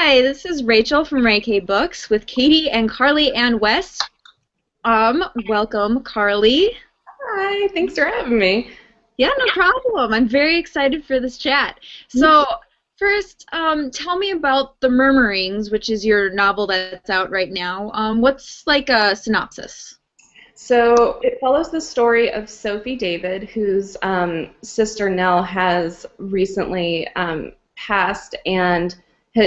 Hi, this is Rachel from Ray K Books with Katie and Carly and Wes. Welcome, Carly. Hi, thanks for having me. Yeah, no problem. I'm very excited for this chat. So, first, tell me about The Murmurings, which is your novel that's out right now. What's like a synopsis? So it follows the story of Sophie David, whose sister Nell has recently passed, and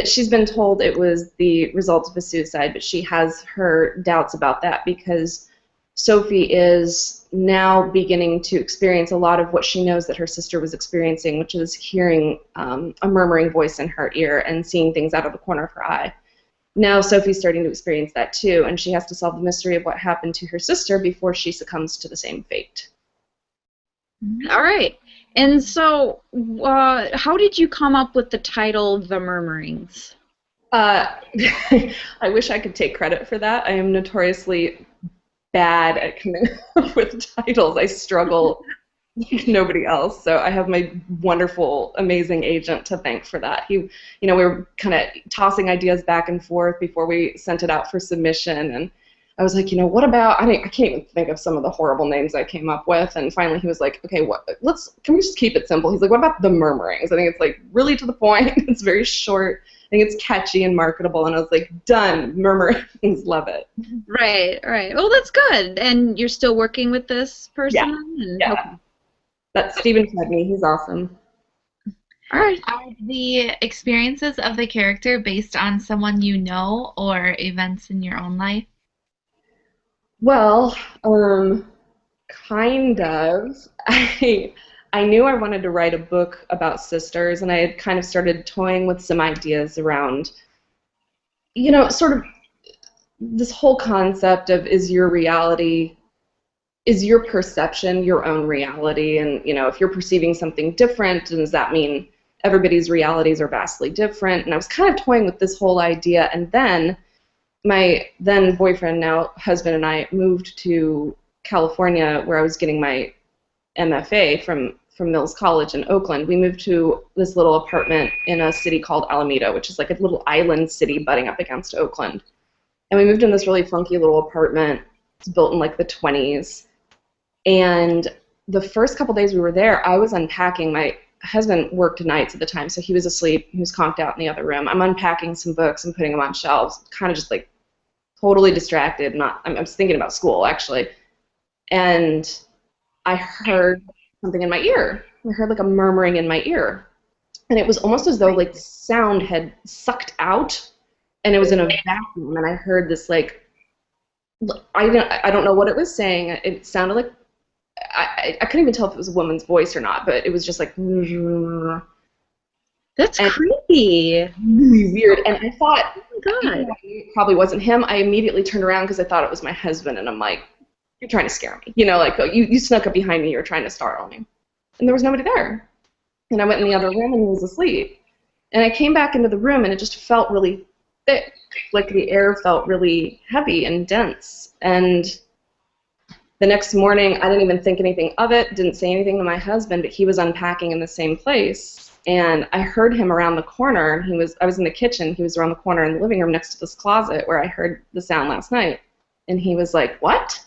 she's been told it was the result of a suicide, but she has her doubts about that because Sophie is now beginning to experience a lot of what she knows that her sister was experiencing, which is hearing a murmuring voice in her ear and seeing things out of the corner of her eye. Now Sophie's starting to experience that too, and she has to solve the mystery of what happened to her sister before she succumbs to the same fate. All right. And so, how did you come up with the title The Murmurings? Uh, I wish I could take credit for that. I am notoriously bad at coming up with titles. I struggle like nobody else. So I have my wonderful, amazing agent to thank for that. We were kind of tossing ideas back and forth before we sent it out for submission, and I was like, what about? I can't even think of some of the horrible names I came up with. And finally, he was like, okay, can we just keep it simple? He's like, what about The Murmurings? I think it's like really to the point. It's very short. I think it's catchy and marketable, and I was like, done, Murmurings, love it. Right. Well, that's good. And you're still working with this person? Yeah. Okay. That's Stephen Chudney. He's awesome. All right. Are the experiences of the character based on someone you know or events in your own life? Well, kind of. I knew I wanted to write a book about sisters, and I had kind of started toying with some ideas around, sort of this whole concept of is your perception your own reality? And, if you're perceiving something different, does that mean everybody's realities are vastly different? And I was kind of toying with this whole idea, and then my then boyfriend, now husband, and I moved to California, where I was getting my MFA from Mills College in Oakland. We moved to this little apartment in a city called Alameda, which is like a little island city butting up against Oakland. And we moved in this really funky little apartment. It's built in like the 20s. And the first couple days we were there, I was unpacking. My husband worked nights at the time, so he was asleep. He was conked out in the other room. I'm unpacking some books and putting them on shelves, kind of just like totally distracted. I was thinking about school, actually. And I heard something in my ear. I heard like a murmuring in my ear. And it was almost as though like sound had sucked out and it was in a vacuum. And I heard this like, I don't know what it was saying. It sounded like, I couldn't even tell if it was a woman's voice or not, but it was just like, that's creepy. Really weird. And I thought, oh my God, it probably wasn't him. I immediately turned around because I thought it was my husband, and I'm like, you're trying to scare me. Like, oh, you snuck up behind me, you're trying to startle me. And there was nobody there. And I went in the other room and he was asleep. And I came back into the room and it just felt really thick. Like the air felt really heavy and dense. And the next morning, I didn't even think anything of it, didn't say anything to my husband, but he was unpacking in the same place. And I heard him around the corner. I was in the kitchen. He was around the corner in the living room next to this closet where I heard the sound last night. And he was like, what?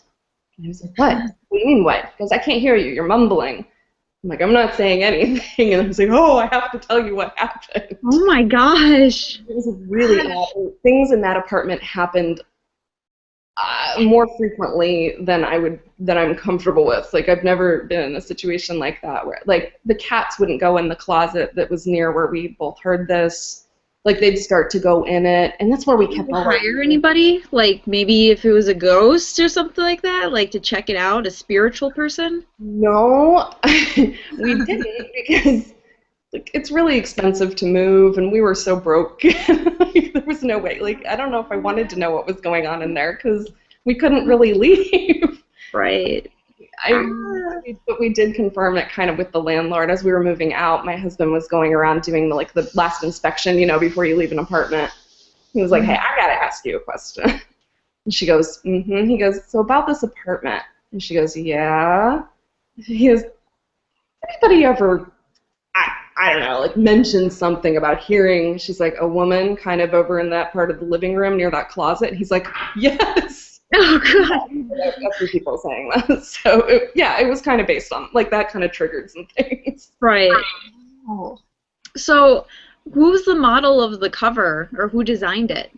And I was like, what? What do you mean what? He goes, I can't hear you. You're mumbling. I'm like, I'm not saying anything. And I was like, oh, I have to tell you what happened. oh my gosh. It was really odd. Things in that apartment happened more frequently than I'm comfortable with. Like, I've never been in a situation like that where, like, the cats wouldn't go in the closet that was near where we both heard this. Like, they'd start to go in it, and that's where we kept all hire anybody? Like, maybe if it was a ghost or something like that, like to check it out, a spiritual person? No, we didn't, because like, it's really expensive to move, and we were so broke. Like, there was no way. Like, I don't know if I wanted to know what was going on in there, because we couldn't really leave. Right. But we did confirm it kind of with the landlord as we were moving out. My husband was going around doing the last inspection, before you leave an apartment. He was like, hey, I gotta ask you a question. And she goes, mm-hmm. He goes, so about this apartment. And she goes, yeah. He goes, anybody ever I don't know, like mentioned something about hearing, she's like, a woman kind of over in that part of the living room near that closet. And he's like, yes. Oh, God. That's what people saying that. So, it was kind of based on, like, that kind of triggered some things. Right. Oh. So, who's the model of the cover, or who designed it?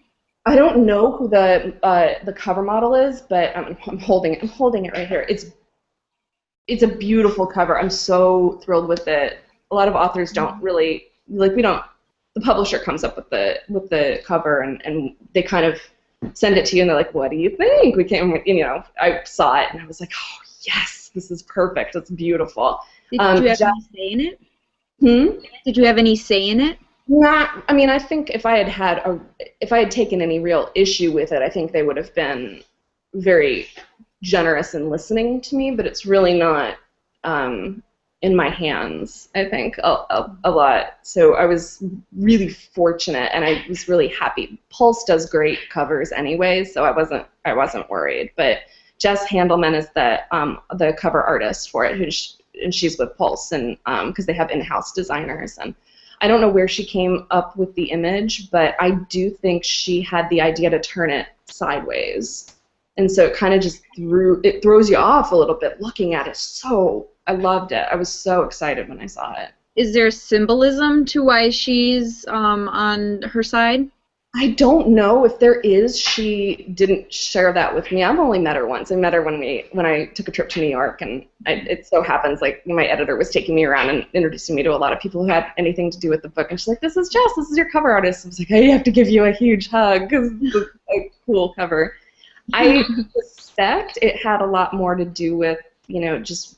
I don't know who the cover model is, but I'm holding it. I'm holding it right here. It's a beautiful cover. I'm so thrilled with it. A lot of authors don't really the publisher comes up with the cover and they kind of send it to you and they're like, what do you think? I saw it and I was like, oh yes, this is perfect. It's beautiful. Did you have any say in it? Hmm? Did you have any say in it? I think if I had taken any real issue with it, I think they would have been very generous in listening to me, but it's really not in my hands, I think, a lot. So I was really fortunate, and I was really happy. Pulse does great covers anyway, so I wasn't worried. But Jess Handelman is the cover artist for it, and she's with Pulse, and because they have in-house designers. And I don't know where she came up with the image, but I do think she had the idea to turn it sideways. And so it kind of just throws you off a little bit looking at it. So I loved it. I was so excited when I saw it. Is there symbolism to why she's on her side? I don't know if there is. She didn't share that with me. I've only met her once. I met her when I took a trip to New York, and it so happens like my editor was taking me around and introducing me to a lot of people who had anything to do with the book. And she's like, "This is Jess. This is your cover artist." I was like, "I have to give you a huge hug because it's a cool cover." I suspect it had a lot more to do with just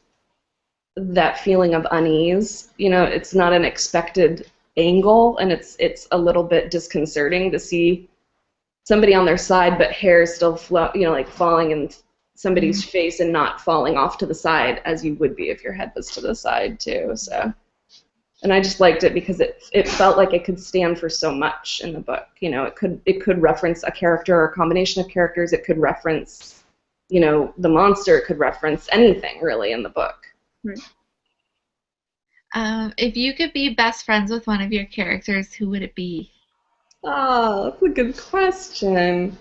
that feeling of unease. It's not an expected angle, and it's a little bit disconcerting to see somebody on their side but hair still like falling in somebody's face and not falling off to the side as you would be if your head was to the side too. So, and I just liked it because it felt like it could stand for so much in the book. It could reference a character or a combination of characters. It could reference the monster. It could reference anything really in the book. Right. If you could be best friends with one of your characters, who would it be? Oh, that's a good question.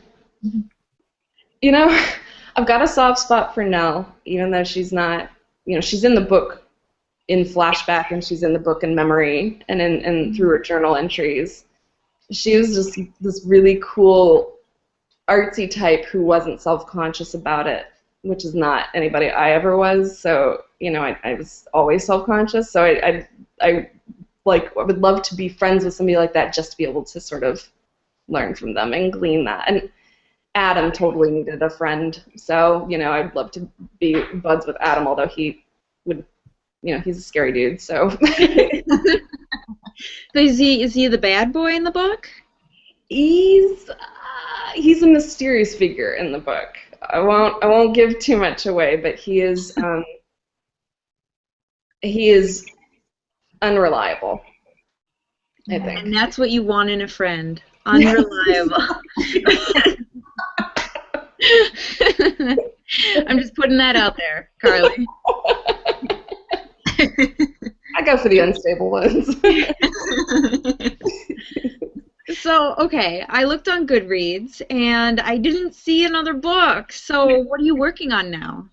I've got a soft spot for Nell, even though she's not, she's in the book in flashback and she's in the book in memory and through her journal entries. She was just this really cool, artsy type who wasn't self-conscious about it, which is not anybody I ever was. So, I was always self-conscious. So I would love to be friends with somebody like that just to be able to sort of learn from them and glean that. And Adam totally needed a friend. So, I'd love to be buds with Adam, although he would, he's a scary dude. So. So is he the bad boy in the book? He's a mysterious figure in the book. I won't give too much away, but he is unreliable, I think. And that's what you want in a friend. Unreliable. I'm just putting that out there, Carly. I go for the unstable ones. So, okay, I looked on Goodreads, and I didn't see another book. So what are you working on now?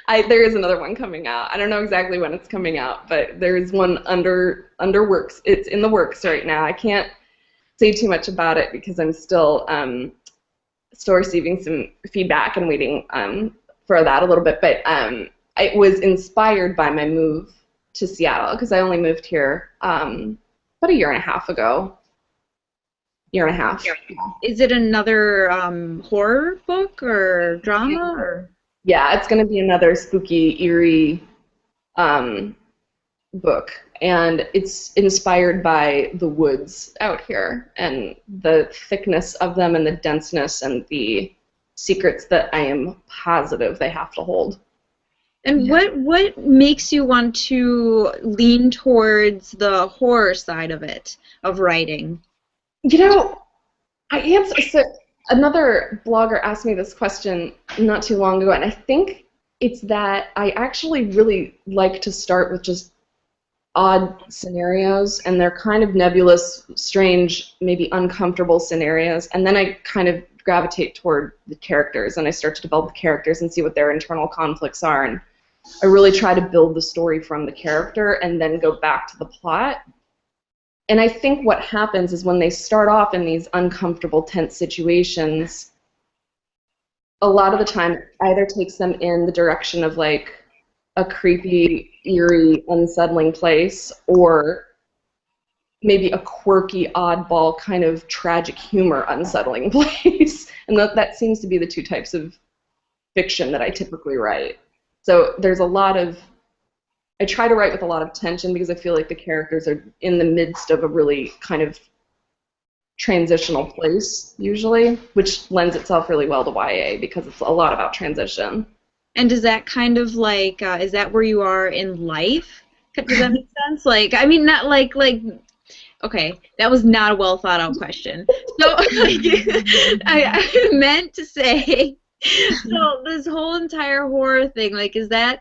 There is another one coming out. I don't know exactly when it's coming out, but there is one under works. It's in the works right now. I can't say too much about it because I'm still receiving some feedback and waiting for that a little bit. But it was inspired by my move to Seattle because I only moved here about a year and a half ago. Year and a half. Is it another horror book or drama? Or? Yeah, it's going to be another spooky, eerie book. And it's inspired by the woods out here and the thickness of them and the denseness and the secrets that I am positive they have to hold. And what makes you want to lean towards the horror side of it, of writing? Another blogger asked me this question not too long ago, and I think it's that I actually really like to start with just odd scenarios, and they're kind of nebulous, strange, maybe uncomfortable scenarios, and then I kind of gravitate toward the characters, and I start to develop the characters and see what their internal conflicts are, and I really try to build the story from the character and then go back to the plot. And I think what happens is when they start off in these uncomfortable, tense situations, a lot of the time it either takes them in the direction of like a creepy, eerie, unsettling place, or maybe a quirky, oddball, kind of tragic humor, unsettling place. And that seems to be the two types of fiction that I typically write. So there's a lot of, I try to write with a lot of tension because I feel like the characters are in the midst of a really kind of transitional place, usually, which lends itself really well to YA because it's a lot about transition. And does that kind of like, is that where you are in life? Does that make sense? Like, I mean, not like, okay, that was not a well thought out question. So, I meant to say, so this whole entire horror thing, like, is that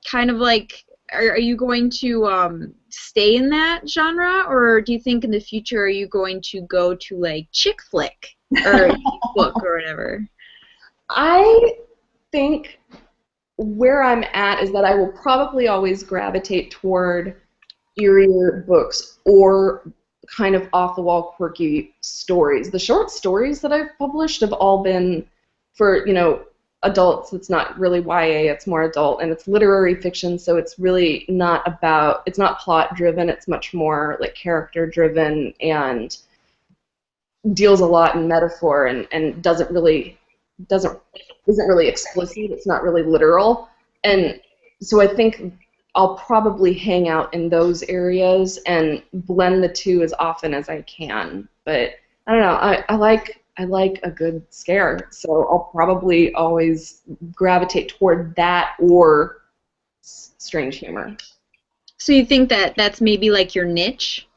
kind of like, are you going to stay in that genre, or do you think in the future are you going to go to like chick flick or book or whatever? I think where I'm at is that I will probably always gravitate toward eerier books or kind of off-the-wall quirky stories. The short stories that I've published have all been for, adults. It's not really YA, it's more adult, and it's literary fiction, so it's really not about, it's not plot-driven, it's much more like character-driven and deals a lot in metaphor and isn't really explicit, it's not really literal. And so I think I'll probably hang out in those areas and blend the two as often as I can. But I don't know, I like a good scare, so I'll probably always gravitate toward that or strange humor. So you think that that's maybe like your niche?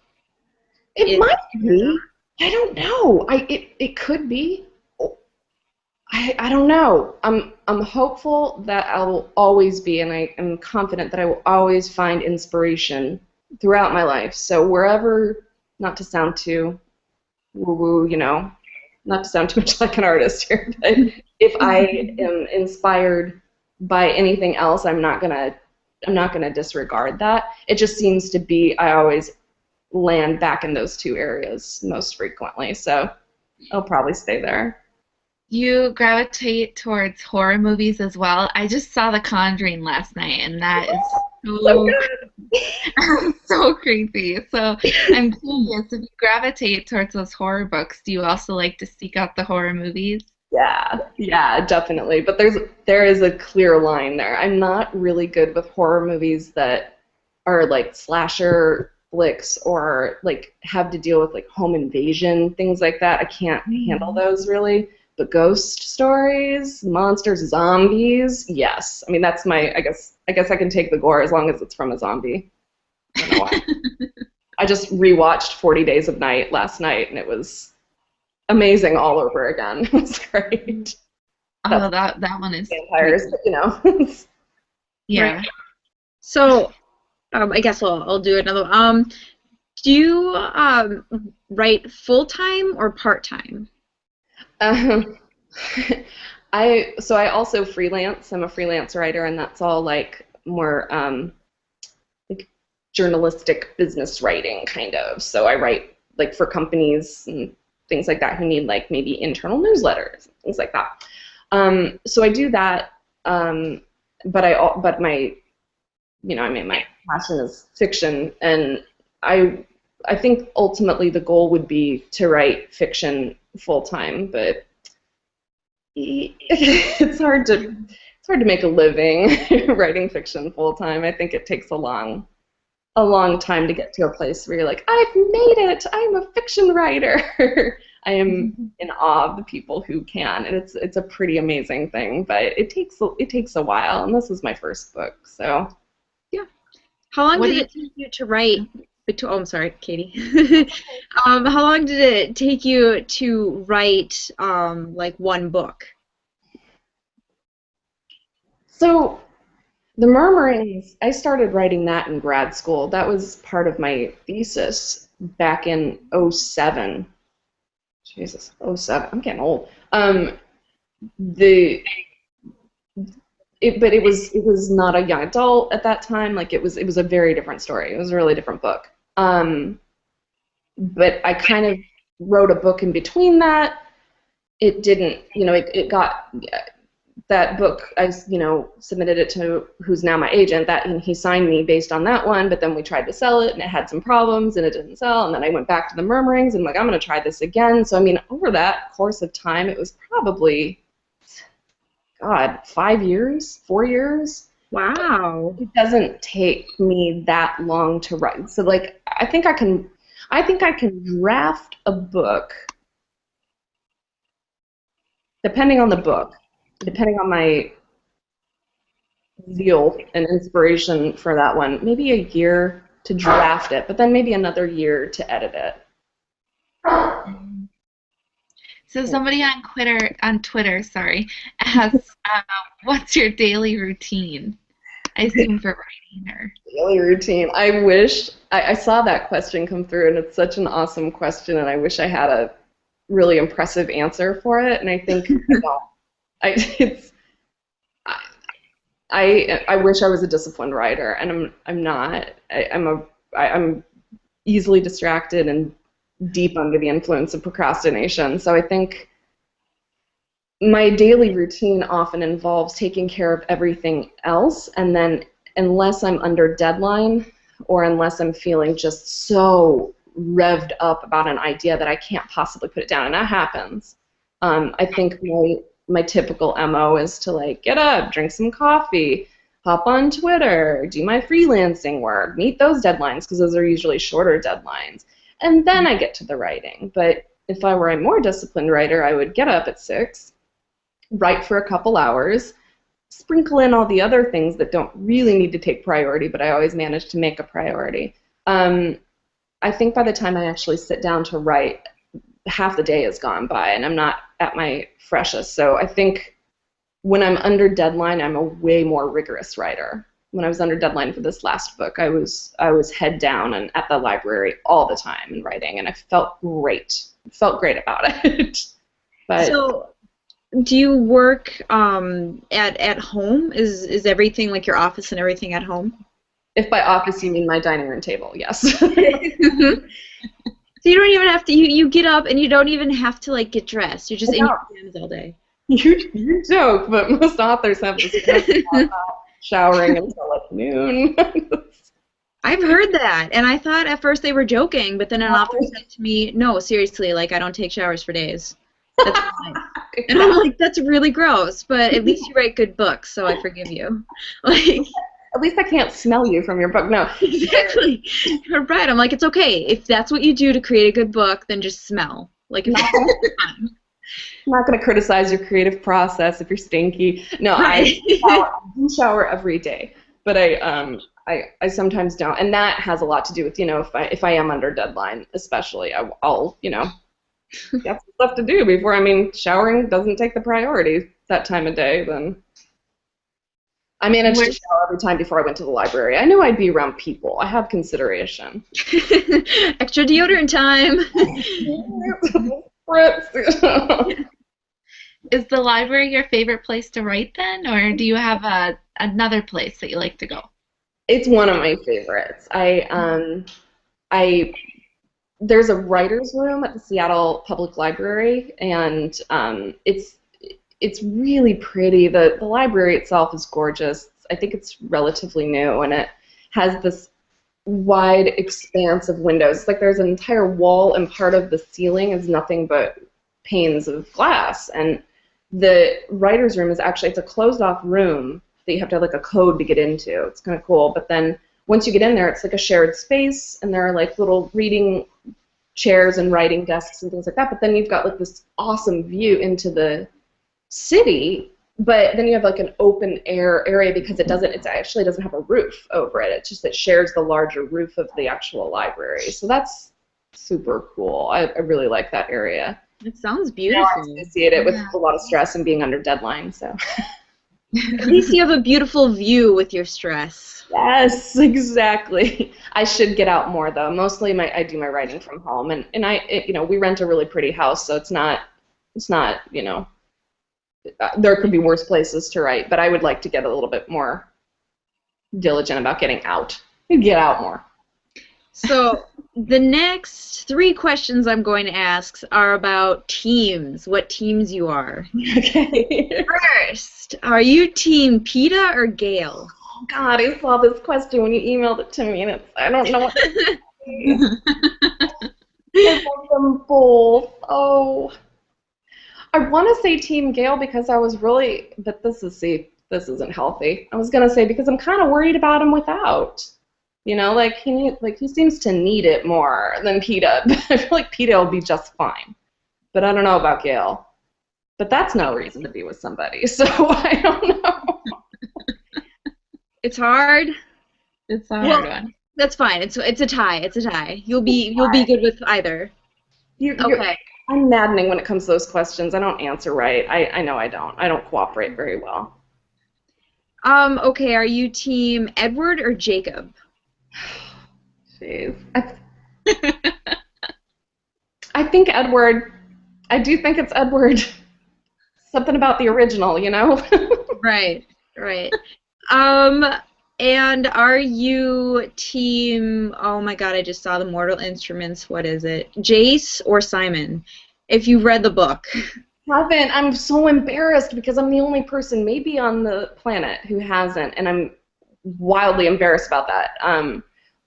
It might be. I don't know. It could be. I don't know. I'm hopeful that I will always be, and I am confident that I will always find inspiration throughout my life. So wherever, not to sound too woo-woo, not to sound too much like an artist here, but if I am inspired by anything else, I'm not gonna disregard that. It just seems to be I always land back in those two areas most frequently, so I'll probably stay there. You gravitate towards horror movies as well. I just saw The Conjuring last night, and that is so creepy. So I'm curious, if you gravitate towards those horror books, do you also like to seek out the horror movies? Yeah, definitely. But there is a clear line there. I'm not really good with horror movies that are like slasher flicks or like have to deal with like home invasion, things like that. I can't handle those really. But ghost stories, monsters, zombies, yes. I mean, that's my, I guess I can take the gore as long as it's from a zombie. I don't know why. I just rewatched 40 Days of Night last night, and it was amazing all over again. It was great. Oh, that one is vampires, but, Yeah. Right. So, I guess I'll do another one. Do you write full-time or part-time? I also freelance. I'm a freelance writer, and that's all like more like journalistic business writing kind of. So I write like for companies and things like that who need like maybe internal newsletters, things like that. So I do that, but my my passion is fiction, and I think ultimately the goal would be to write fiction full time, but it's hard to make a living writing fiction full time. I think it takes a long time to get to a place where you're like, I've made it. I'm a fiction writer. I am in awe of the people who can, and it's a pretty amazing thing. But it takes a while, and this is my first book, so yeah. How long did it take you to write? Oh, I'm sorry, Katie. How long did it take you to write like one book? So The Murmurings, I started writing that in grad school. That was part of my thesis back in '07. Jesus, '07. I'm getting old. The but it was not a young adult at that time. Like it was a very different story. It was a really different book. But I kind of wrote a book in between that. It didn't, it got that book. I submitted it to who's now my agent. And he signed me based on that one. But then we tried to sell it, and it had some problems, and it didn't sell. And then I went back to the Murmurings, and I'm like, I'm going to try this again. So I mean, over that course of time, it was probably, God, 5 years, 4 years. Wow. It doesn't take me that long to write. So like, I think I can draft a book, depending on the book, depending on my zeal and inspiration for that one, maybe a year to draft it, but then maybe another year to edit it. So somebody on Twitter, sorry, asks, what's your daily routine? I assume for writing or Daily routine. I wish I saw that question come through, and it's such an awesome question, and I wish I had a really impressive answer for it. And I think I wish I was a disciplined writer, and I'm not. I'm easily distracted and deep under the influence of procrastination. So I think my daily routine often involves taking care of everything else, and then unless I'm under deadline or unless I'm feeling just so revved up about an idea that I can't possibly put it down, and that happens, I think my typical MO is to like get up, drink some coffee, hop on Twitter, do my freelancing work, meet those deadlines because those are usually shorter deadlines, and then I get to the writing. But if I were a more disciplined writer, I would get up at 6, write for a couple hours, sprinkle in all the other things that don't really need to take priority, but I always manage to make a priority. I think by the time I actually sit down to write, half the day has gone by, and I'm not at my freshest. So I think when I'm under deadline, I'm a way more rigorous writer. When I was under deadline for this last book, I was head down and at the library all the time and writing, and I felt great. About it. But So, do you work at home? Is everything like your office and everything at home? if by office you mean my dining room table, yes. So you don't even have to. You get up and you don't even have to like get dressed. You're just in your pajamas all day. You joke, but most authors have this showering until like noon. I've heard that, and I thought at first they were joking, but then an author said to me, "No, seriously, like I don't take showers for days." That's fine. And I'm like, that's really gross, but at least you write good books, so I forgive you. Like, At least I can't smell you from your book. No. exactly. You're right. I'm like, it's okay. If that's what you do to create a good book, then just smell. Like, if it's fine. I'm not going to criticize your creative process if you're stinky. No, Right. I do shower every day, but I sometimes don't, and that has a lot to do with if I am under deadline, especially I'll got some stuff to do before. I mean, showering doesn't take the priority that time of day. Then I managed to shower every time before I went to the library. I knew I'd be around people. I have consideration. Extra deodorant time. Is the library your favorite place to write then, or do you have another place that you like to go? It's one of my favorites. There's a writer's room at the Seattle Public Library, and it's really pretty. The library itself is gorgeous. I think it's relatively new, and it has this wide expanse of windows. It's like there's an entire wall, and part of the ceiling is nothing but panes of glass. And the writer's room is it's a closed-off room that you have to have like a code to get into. It's kind of cool. But then once you get in there, it's like a shared space, and there are like little reading chairs and writing desks and things like that. But then you've got like this awesome view into the city. But then you have like an open air area because it actually doesn't have a roof over it. It's just it shares the larger roof of the actual library. So that's super cool. I really like that area. It sounds beautiful. I associate it with a lot of stress and being under deadline. So. At least you have a beautiful view with your stress. Yes, exactly. I should get out more though. Mostly I do my writing from home, and we rent a really pretty house, so it's not there could be worse places to write, but I would like to get a little bit more diligent about getting out. Get out more. So the next three questions I'm going to ask are about teams, what teams you are. Okay. First, are you team PETA or Gail? Oh God, I saw this question when you emailed it to me, and I don't know what to say. I love them both. Oh. I want to say Team Gale because I was really, but this isn't healthy. I was gonna say because I'm kind of worried about him without. He seems to need it more than PETA. But I feel like PETA will be just fine. But I don't know about Gale. But that's no reason to be with somebody. So I don't know. It's hard. It's a hard one. That's fine. It's a tie. It's a tie. You'll be good with either. Okay. I'm maddening when it comes to those questions. I don't answer right. I know I don't. I don't cooperate very well. Okay, are you team Edward or Jacob? Jeez. I think Edward. I do think it's Edward. Something about the original, Right. And are you team, oh my God, I just saw the Mortal Instruments, what is it? Jace or Simon? If you read the book. Haven't. I'm so embarrassed because I'm the only person maybe on the planet who hasn't, and I'm wildly embarrassed about that.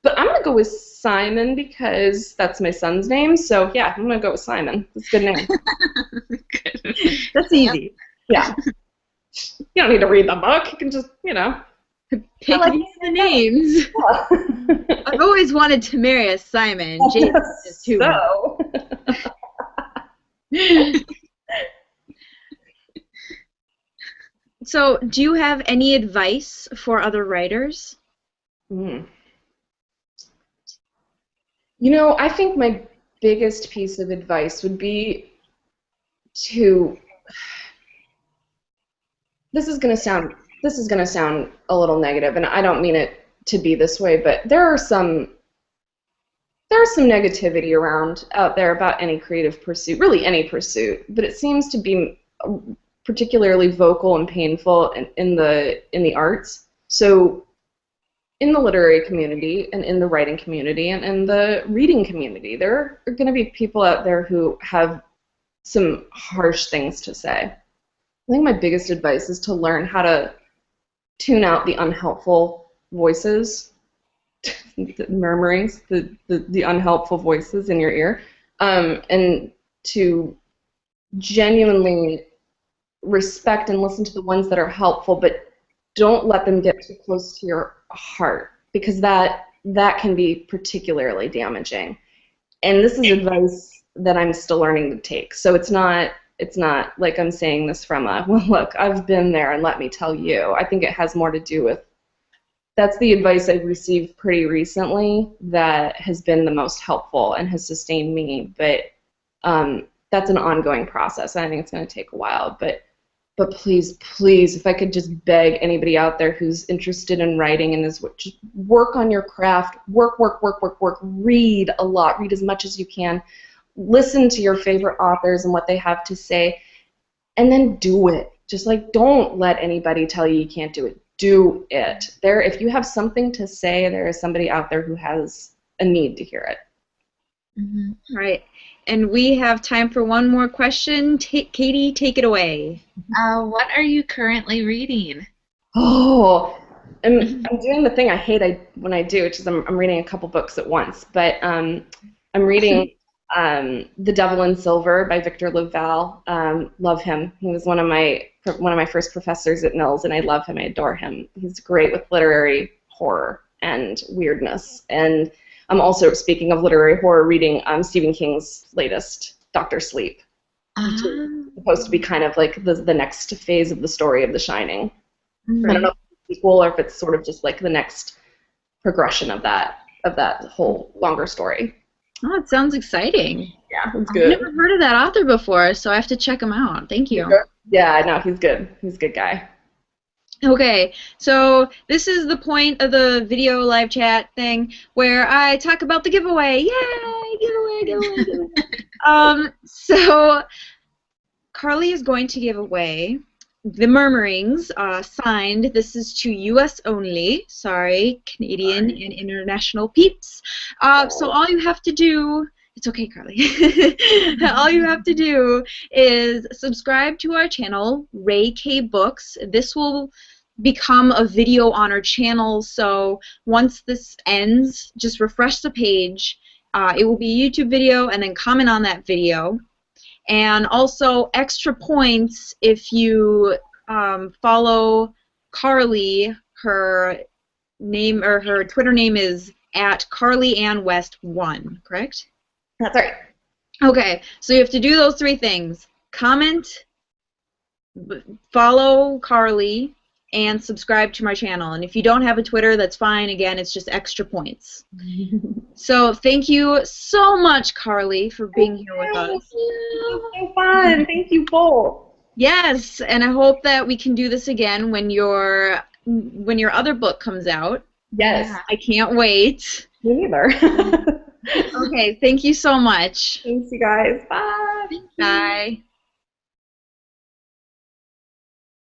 But I'm going to go with Simon because that's my son's name, so yeah, I'm going to go with Simon. That's a good name. Good. That's easy. Yeah. You don't need to read the book. You can just, pick the names. Yeah. I've always wanted to marry a Simon. Jason is too. So, do you have any advice for other writers? I think my biggest piece of advice would be to. This is going to sound a little negative, and I don't mean it to be this way, but there's some negativity around out there about any creative pursuit, really any pursuit, but it seems to be particularly vocal and painful in the arts. So in the literary community and in the writing community and in the reading community, there are going to be people out there who have some harsh things to say. I think my biggest advice is to learn how to tune out the unhelpful voices, the murmurings, the unhelpful voices in your ear, and to genuinely respect and listen to the ones that are helpful, but don't let them get too close to your heart, because that can be particularly damaging. And this is advice that I'm still learning to take. So it's not like I'm saying this from well, look, I've been there and let me tell you. I think it has more to do with, that's the advice I've received pretty recently that has been the most helpful and has sustained me. But that's an ongoing process. I think it's going to take a while. But please, if I could just beg anybody out there who's interested in writing and just work on your craft, work, read a lot, read as much as you can, listen to your favorite authors and what they have to say, and then do it. Just don't let anybody tell you you can't do it. Do it. If you have something to say, there is somebody out there who has a need to hear it. Mm-hmm. Right. And we have time for one more question. Katie, take it away. What are you currently reading? Oh, I'm doing the thing I hate when I do, which is I'm reading a couple books at once. But I'm reading The Devil in Silver by Victor LaValle. Love him. He was one of my first professors at Mills, and I love him. I adore him. He's great with literary horror and weirdness. And I'm also, speaking of literary horror, reading Stephen King's latest, Dr. Sleep, which is supposed to be kind of like the next phase of the story of The Shining. Mm-hmm. I don't know if it's equal or if it's sort of just like the next progression of that whole longer story. Oh, it sounds exciting. Yeah, it's good. I've never heard of that author before, so I have to check him out. Thank you. Yeah, no, he's good. He's a good guy. Okay, so this is the point of the video live chat thing where I talk about the giveaway. Yay! Giveaway, giveaway, giveaway. So Carly is going to give away the Murmurings signed. This is to U.S. only. Sorry, Canadian and international peeps. So all you have to do, it's okay, Carly. All you have to do is subscribe to our channel, Ray K Books. This will become a video on our channel, so once this ends, just refresh the page. It will be a YouTube video, and then comment on that video. And also extra points if you follow Carly. Her name or her Twitter name is @CarlyAnnWest1, correct? That's right. Okay, so you have to do those three things: comment, follow Carly, and subscribe to my channel. And if you don't have a Twitter, that's fine. Again, it's just extra points. So thank you so much, Carly, for being here with us. It was so fun. Thank you both. Yes, and I hope that we can do this again when your other book comes out. Yes. Yeah. I can't wait. Me neither. Okay, thank you so much. Thanks, you guys. Bye. Bye.